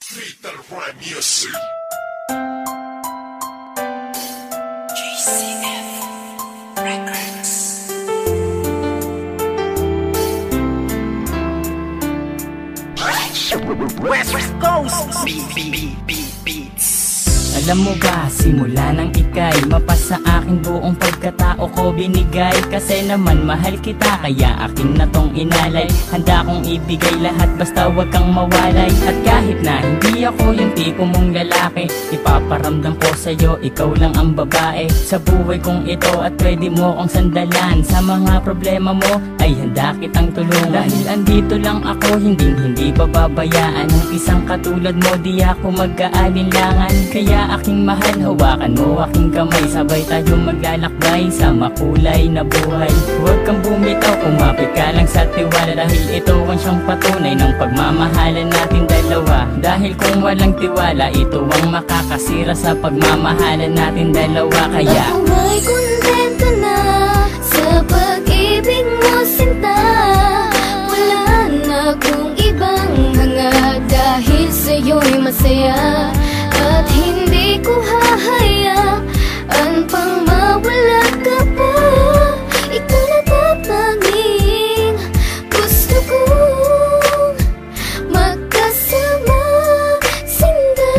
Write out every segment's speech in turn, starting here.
Fatal Rhyme Music. GCF Records. West Coast Beats. Alam mo ba, simula nang ika'y mapasa akin buong pagkatao ko binigay. Kasi naman mahal kita, kaya akin na tong inalay. Handa kong ibigay lahat basta wag kang mawalay. At kahit na hindi ako yung tipo mong lalaki, ipaparamdam ko sa'yo, ikaw lang ang babae sa buhay kong ito. At pwede mo kong sandalan sa mga problema mo, ay handa kitang tulungan. Dahil andito lang ako, hindi pababayaan ng isang katulad mo, di ako mag-aalinlangan. Kaya aking mahal, hawakan mo aking kamay, sabay tayo maglalakbay sa makulay na buhay. Huwag kang bumitaw, kumapit ka lang sa tiwala, dahil ito ang siyang patunay ng pagmamahalan natin dalawa. Dahil kung walang tiwala, ito ang makakasira sa pagmamahalan natin dalawa. Kaya ako may kontento na sa pag-ibig mo, sinta. Wala na akong ibang hanga, dahil sa'yo'y masaya. At hindi ko hahayaan pang mawala ka pa. Ikaw na tatanging gusto kong magkasama, sinta.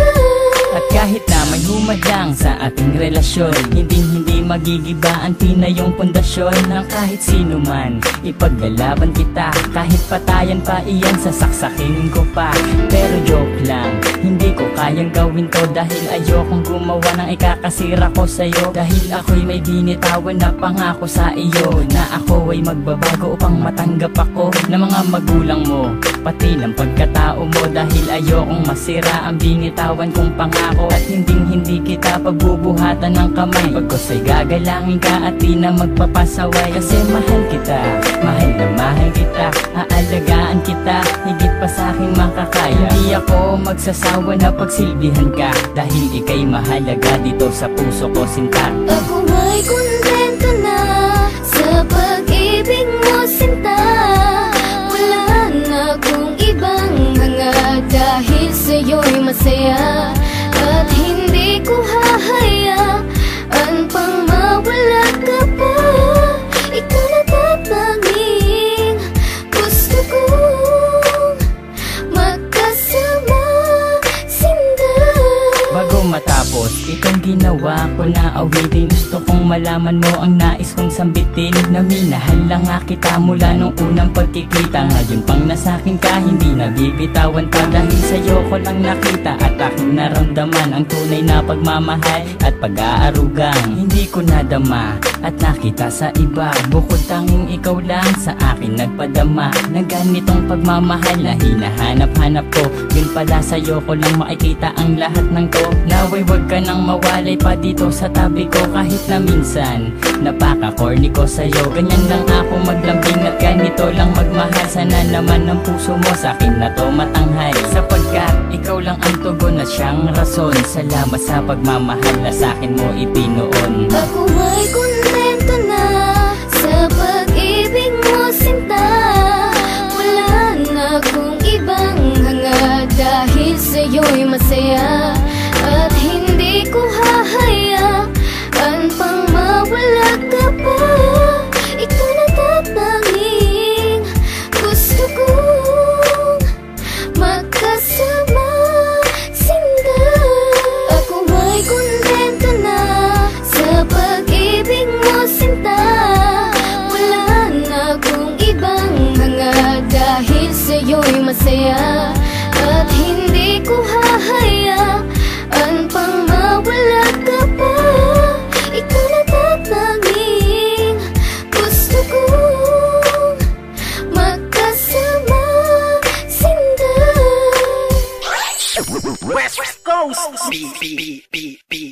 at kahit na may humadlang sa ating relasyon, hindi magigiba ang tinayong pundasyon ng kahit sino man. Ipaglalaban kita, kahit patayan pa iyan, sasaksakin ko pa. Pero joke lang, hindi ko kayang gawin to, dahil ayokong gumawa ng ikakasira ko sa'yo. Dahil ako'y may binitawan na pangako sa iyo, na ako ay magbabago upang matanggap ako ng mga magulang mo, pati ng pagkatao mo. Dahil ayokong masira ang binitawan kong pangako, at hindi kita pagbubuhatan ng kamay. Pagkos ay gagalangin ka at di na magpapasaway. Kasi mahal kita, mahal na mahal kita, aalagaan kita higit pa sa aking makakaya. Hindi ako magsasawa na pagsilbihan ka, dahil ika'y mahalaga dito sa puso ko, sinta. Ako may kontento na sa pag-ibig mo, sinta. Wala na akong ibang hanga, dahil sa'yo'y masaya. At hindi ko hahayaan pang mawala ka pa. Ikaw na tatanging gusto kong magkasama, sinta. Bago matapos itong ginawa ko na awitin, gusto kong malaman mo ang nais kong sambitin, na minahal lang nga kita mula nung unang pagkikita. Ngayon pang nasakin ka, hindi nabibitawan pa, dahil sa'yo ko lang nakita at aking naramdaman ang tunay na pagmamahal at pag-aarugang hindi ko nadama at nakita sa iba. Bukod tanging ikaw lang sa akin nagpadama ng ganitong pagmamahal na hinahanap-hanap ko. Yun pala, sa'yo ko lang makikita ang lahat ng to. Naway wag ka nang mawalay pa dito sa tabi ko, kahit na minsan napaka-corny ko sa'yo. Ganyan lang ako maglambing at ganito lang magmahal. Sana naman ang puso mo sa'kin na to matanghal, sapagkat ikaw lang ang tugon at siyang rason. Salamat sa pagmamahal na sa'kin mo ipinoon. Ako may kontento na sa pag-ibig mo, sinta. Wala na akong ibang hanga, dahil sa'yo'y masaya. At hindi ko hahayaan pang mawala ka pa. Ikaw na tatanging gusto kong magkasama, sinta. Ako may kontento na sa pag-ibig mo, sinta. Wala na akong ibang hanga, dahil sa'yo'y masaya. At hindi ko hahayaan pang mawala ka pa. Ikaw na tatanging gusto kong magkasama, sinta. West Coast Beats.